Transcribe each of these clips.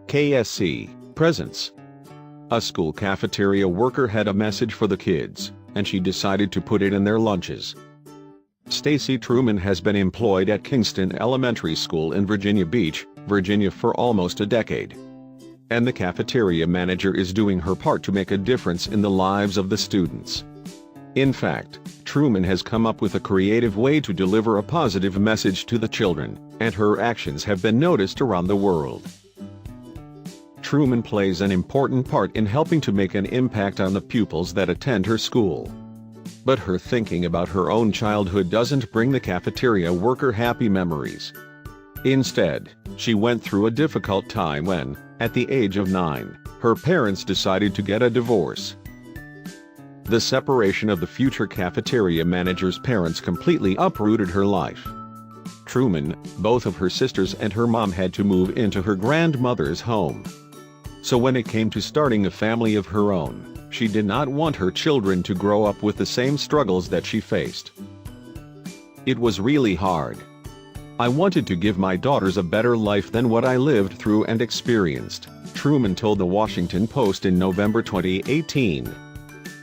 KSC, presents. A school cafeteria worker had a message for the kids, and she decided to put it in their lunches. Stacey Truman has been employed at Kingston Elementary School in Virginia Beach, Virginia for almost a decade. And the cafeteria manager is doing her part to make a difference in the lives of the students. In fact, Truman has come up with a creative way to deliver a positive message to the children, and her actions have been noticed around the world. Truman plays an important part in helping to make an impact on the pupils that attend her school. But her thinking about her own childhood doesn't bring the cafeteria worker happy memories. Instead, she went through a difficult time when, at the age of 9, her parents decided to get a divorce. The separation of the future cafeteria manager's parents completely uprooted her life. Truman, both of her sisters and her mom had to move into her grandmother's home. So when it came to starting a family of her own, she did not want her children to grow up with the same struggles that she faced. It was really hard. I wanted to give my daughters a better life than what I lived through and experienced, Truman told the Washington Post in November 2018.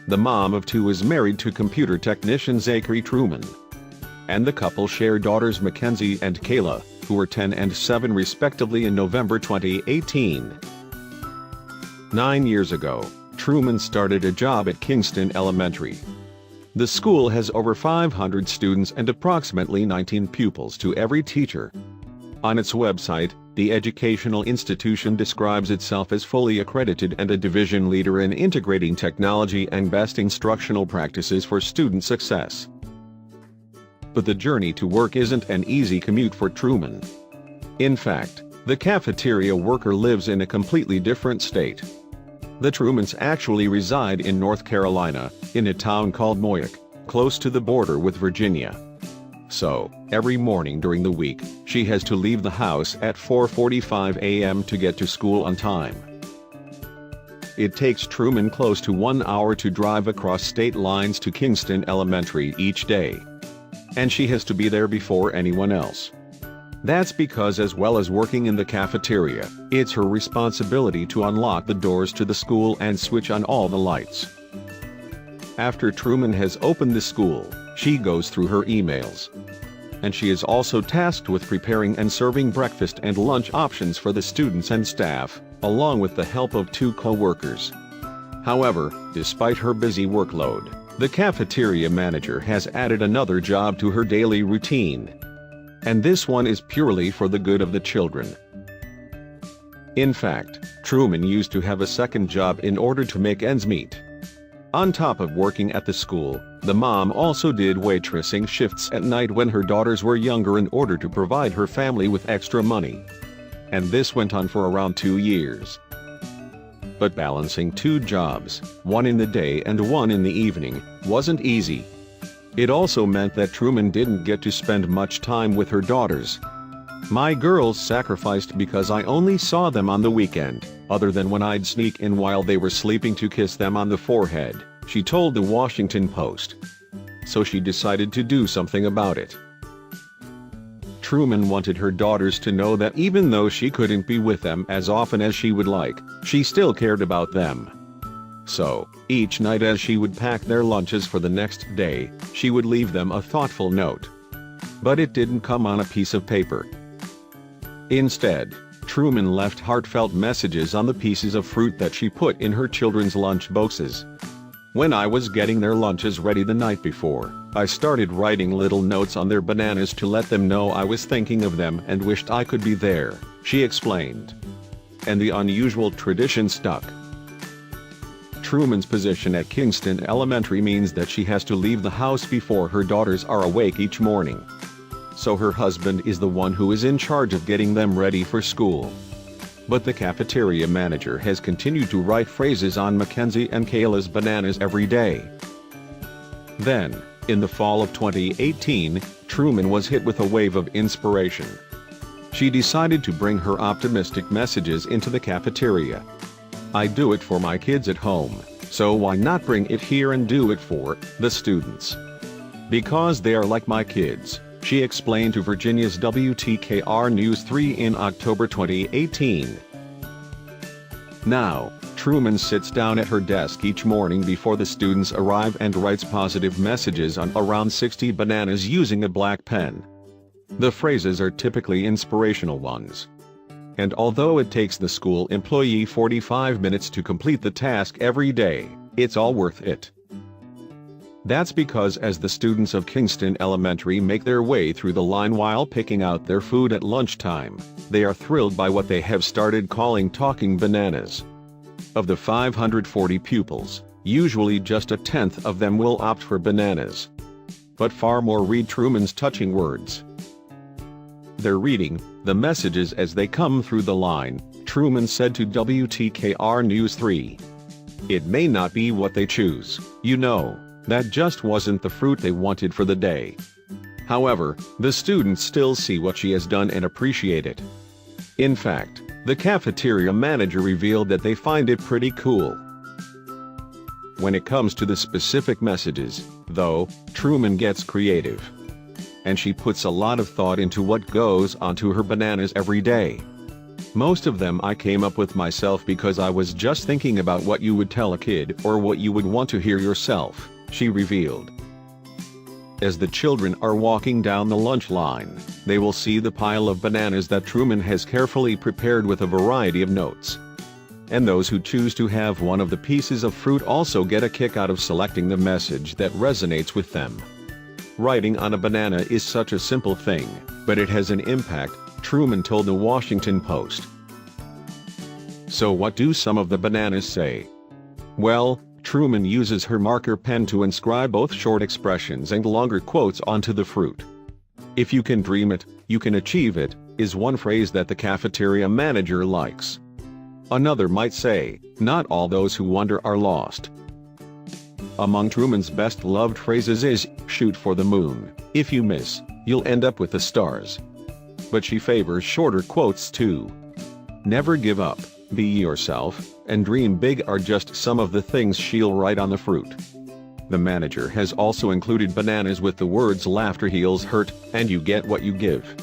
The mom of two is married to computer technician Stacey Truman. And the couple share daughters Mackenzie and Kayla, who were 10 and 7 respectively in November 2018. 9 years ago, Truman started a job at Kingston Elementary. The school has over 500 students and approximately 19 pupils to every teacher. On its website, the educational institution describes itself as fully accredited and a division leader in integrating technology and best instructional practices for student success. But the journey to work isn't an easy commute for Truman. In fact, the cafeteria worker lives in a completely different state. The Trumans actually reside in North Carolina, in a town called Moyock, close to the border with Virginia. So, every morning during the week, she has to leave the house at 4:45 a.m. to get to school on time. It takes Truman close to 1 hour to drive across state lines to Kingston Elementary each day. And she has to be there before anyone else. That's because, as well as working in the cafeteria, it's her responsibility to unlock the doors to the school and switch on all the lights. After Truman has opened the school, she goes through her emails. And she is also tasked with preparing and serving breakfast and lunch options for the students and staff, along with the help of 2 co-workers. However, despite her busy workload, the cafeteria manager has added another job to her daily routine. And this one is purely for the good of the children. In fact, Truman used to have a second job in order to make ends meet. On top of working at the school, the mom also did waitressing shifts at night when her daughters were younger in order to provide her family with extra money. And this went on for around 2 years. But balancing 2 jobs, one in the day and one in the evening, wasn't easy. It also meant that Truman didn't get to spend much time with her daughters. "My girls sacrificed because I only saw them on the weekend, other than when I'd sneak in while they were sleeping to kiss them on the forehead," she told the Washington Post. So she decided to do something about it. Truman wanted her daughters to know that even though she couldn't be with them as often as she would like, she still cared about them. So, each night as she would pack their lunches for the next day, she would leave them a thoughtful note. But it didn't come on a piece of paper. Instead, Truman left heartfelt messages on the pieces of fruit that she put in her children's lunch boxes. "When I was getting their lunches ready the night before, I started writing little notes on their bananas to let them know I was thinking of them and wished I could be there," she explained. And the unusual tradition stuck. Truman's position at Kingston Elementary means that she has to leave the house before her daughters are awake each morning. So her husband is the one who is in charge of getting them ready for school. But the cafeteria manager has continued to write phrases on Mackenzie and Kayla's bananas every day. Then, in the fall of 2018, Truman was hit with a wave of inspiration. She decided to bring her optimistic messages into the cafeteria. "I do it for my kids at home, so why not bring it here and do it for the students? Because they are like my kids," she explained to Virginia's WTKR News 3 in October 2018. Now, Truman sits down at her desk each morning before the students arrive and writes positive messages on around 60 bananas using a black pen. The phrases are typically inspirational ones. And although it takes the school employee 45 minutes to complete the task every day, it's all worth it. That's because as the students of Kingston Elementary make their way through the line while picking out their food at lunchtime, they are thrilled by what they have started calling talking bananas. Of the 540 pupils, usually just a tenth of them will opt for bananas. But far more read Truman's touching words. They're reading the messages as they come through the line, Truman said to WTKR News 3. It may not be what they choose, you know, that just wasn't the fruit they wanted for the day. However, the students still see what she has done and appreciate it. In fact, the cafeteria manager revealed that they find it pretty cool. When it comes to the specific messages, though, Truman gets creative. And she puts a lot of thought into what goes onto her bananas every day. Most of them I came up with myself because I was just thinking about what you would tell a kid or what you would want to hear yourself, she revealed. As the children are walking down the lunch line, they will see the pile of bananas that Truman has carefully prepared with a variety of notes. And those who choose to have one of the pieces of fruit also get a kick out of selecting the message that resonates with them. Writing on a banana is such a simple thing, but it has an impact, Truman told the Washington Post. So what do some of the bananas say? Well, Truman uses her marker pen to inscribe both short expressions and longer quotes onto the fruit. If you can dream it, you can achieve it, is one phrase that the cafeteria manager likes. Another might say, not all those who wander are lost. Among Truman's best-loved phrases is, shoot for the moon, if you miss, you'll end up with the stars. But she favors shorter quotes too. Never give up, be yourself, and dream big are just some of the things she'll write on the fruit. The manager has also included bananas with the words laughter heals hurt, and you get what you give.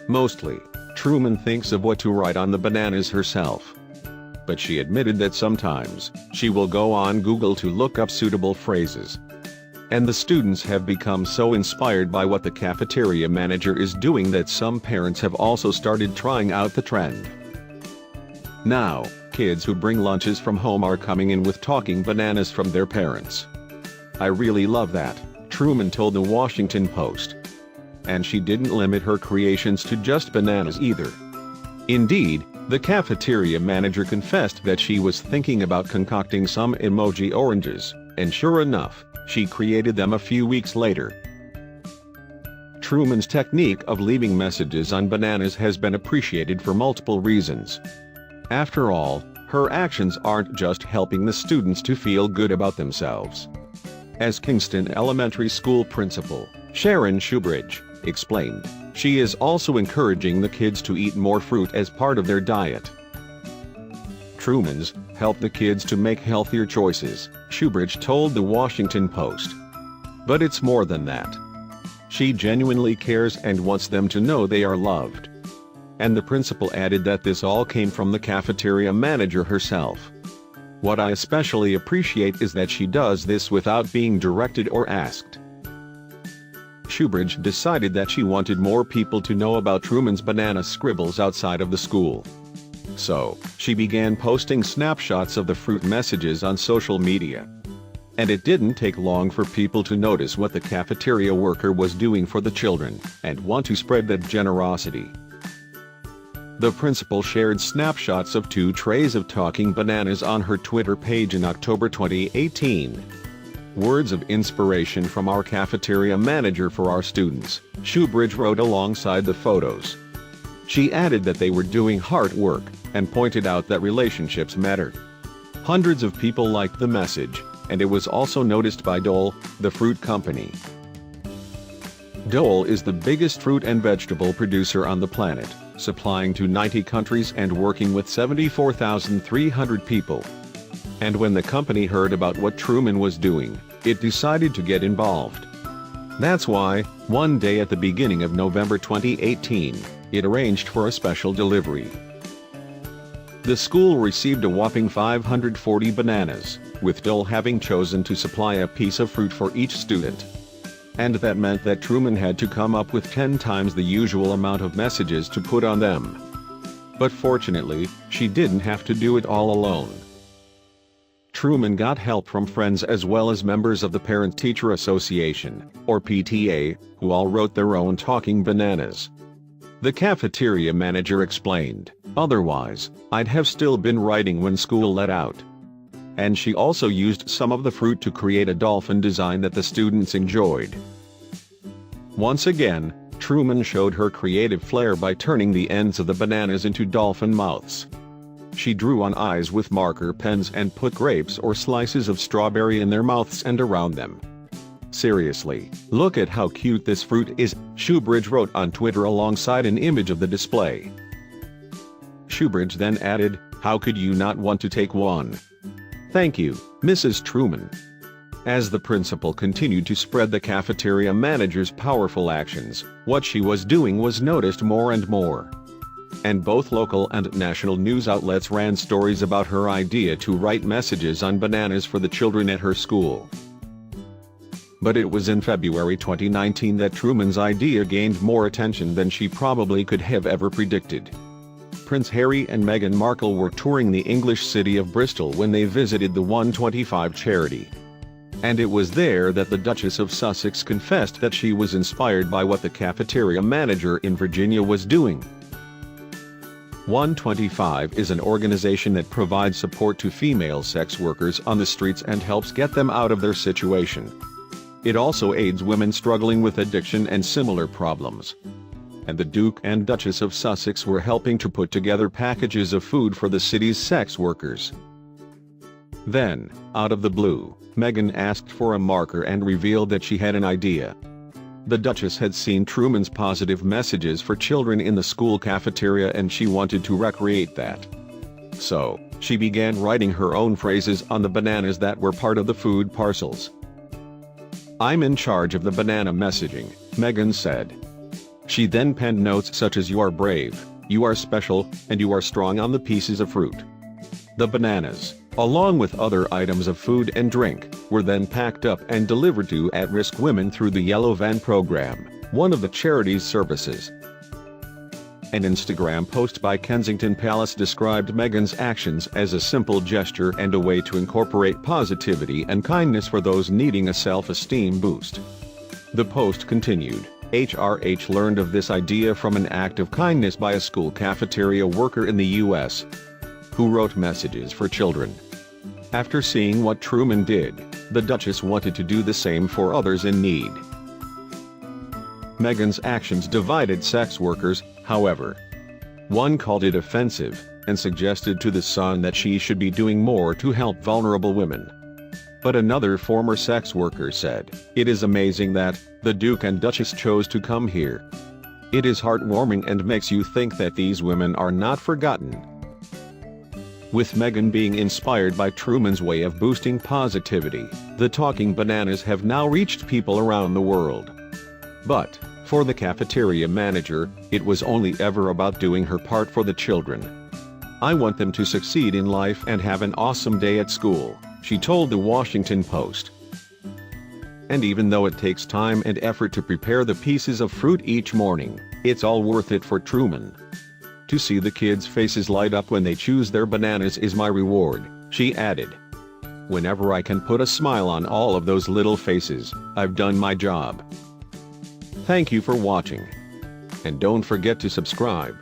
Mostly, Truman thinks of what to write on the bananas herself. But she admitted that sometimes, she will go on Google to look up suitable phrases. And the students have become so inspired by what the cafeteria manager is doing that some parents have also started trying out the trend. Now, kids who bring lunches from home are coming in with talking bananas from their parents. I really love that, Truman told the Washington Post. And she didn't limit her creations to just bananas either. Indeed, the cafeteria manager confessed that she was thinking about concocting some emoji oranges, and sure enough, she created them a few weeks later. Truman's technique of leaving messages on bananas has been appreciated for multiple reasons. After all, her actions aren't just helping the students to feel good about themselves. As Kingston Elementary School principal, Sharon Shoebridge, explained, she is also encouraging the kids to eat more fruit as part of their diet. Truman's help the kids to make healthier choices, Shoebridge told the Washington Post. But it's more than that. She genuinely cares and wants them to know they are loved. And the principal added that this all came from the cafeteria manager herself. What I especially appreciate is that she does this without being directed or asked. Shoebridge decided that she wanted more people to know about Truman's banana scribbles outside of the school. So, she began posting snapshots of the fruit messages on social media. And it didn't take long for people to notice what the cafeteria worker was doing for the children, and want to spread that generosity. The principal shared snapshots of 2 trays of talking bananas on her Twitter page in October 2018. Words of inspiration from our cafeteria manager for our students, Shoebridge wrote alongside the photos. She added that they were doing hard work, and pointed out that relationships matter. Hundreds of people liked the message, and it was also noticed by Dole, the fruit company. Dole is the biggest fruit and vegetable producer on the planet, supplying to 90 countries and working with 74,300 people. And when the company heard about what Truman was doing, it decided to get involved. That's why, one day at the beginning of November 2018, it arranged for a special delivery. The school received a whopping 540 bananas, with Dole having chosen to supply a piece of fruit for each student. And that meant that Truman had to come up with 10 times the usual amount of messages to put on them. But fortunately, she didn't have to do it all alone. Truman got help from friends as well as members of the Parent-Teacher Association, or PTA, who all wrote their own talking bananas. The cafeteria manager explained, "Otherwise, I'd have still been writing when school let out." And she also used some of the fruit to create a dolphin design that the students enjoyed. Once again, Truman showed her creative flair by turning the ends of the bananas into dolphin mouths. She drew on eyes with marker pens and put grapes or slices of strawberry in their mouths and around them. "Seriously, look at how cute this fruit is," Shoebridge wrote on Twitter alongside an image of the display. Shoebridge then added, "How could you not want to take one? Thank you, Mrs. Truman." As the principal continued to spread the cafeteria manager's powerful actions, what she was doing was noticed more and more. And both local and national news outlets ran stories about her idea to write messages on bananas for the children at her school. But it was in February 2019 that Truman's idea gained more attention than she probably could have ever predicted. Prince Harry and Meghan Markle were touring the English city of Bristol when they visited the 125 charity. And it was there that the Duchess of Sussex confessed that she was inspired by what the cafeteria manager in Virginia was doing. 125 is an organization that provides support to female sex workers on the streets and helps get them out of their situation. It also aids women struggling with addiction and similar problems. And the Duke and Duchess of Sussex were helping to put together packages of food for the city's sex workers. Then, out of the blue, Meghan asked for a marker and revealed that she had an idea. The Duchess had seen Truman's positive messages for children in the school cafeteria and she wanted to recreate that. So, she began writing her own phrases on the bananas that were part of the food parcels. "I'm in charge of the banana messaging," Meghan said. She then penned notes such as "You are brave, you are special, and you are strong" on the pieces of fruit. The bananas, along with other items of food and drink, were then packed up and delivered to at-risk women through the Yellow Van program, one of the charity's services. An Instagram post by Kensington Palace described Meghan's actions as a simple gesture and a way to incorporate positivity and kindness for those needing a self-esteem boost. The post continued, "HRH learned of this idea from an act of kindness by a school cafeteria worker in the U.S. who wrote messages for children. After seeing what Truman did, the Duchess wanted to do the same for others in need." Meghan's actions divided sex workers, however. One called it offensive, and suggested to The Sun that she should be doing more to help vulnerable women. But another former sex worker said, "It is amazing that the Duke and Duchess chose to come here. It is heartwarming and makes you think that these women are not forgotten." With Meghan being inspired by Truman's way of boosting positivity, the talking bananas have now reached people around the world. But, for the cafeteria manager, it was only ever about doing her part for the children. "I want them to succeed in life and have an awesome day at school," she told the Washington Post. And even though it takes time and effort to prepare the pieces of fruit each morning, it's all worth it for Truman. "To see the kids' faces light up when they choose their bananas is my reward," she added. "Whenever I can put a smile on all of those little faces, I've done my job." Thank you for watching. And don't forget to subscribe.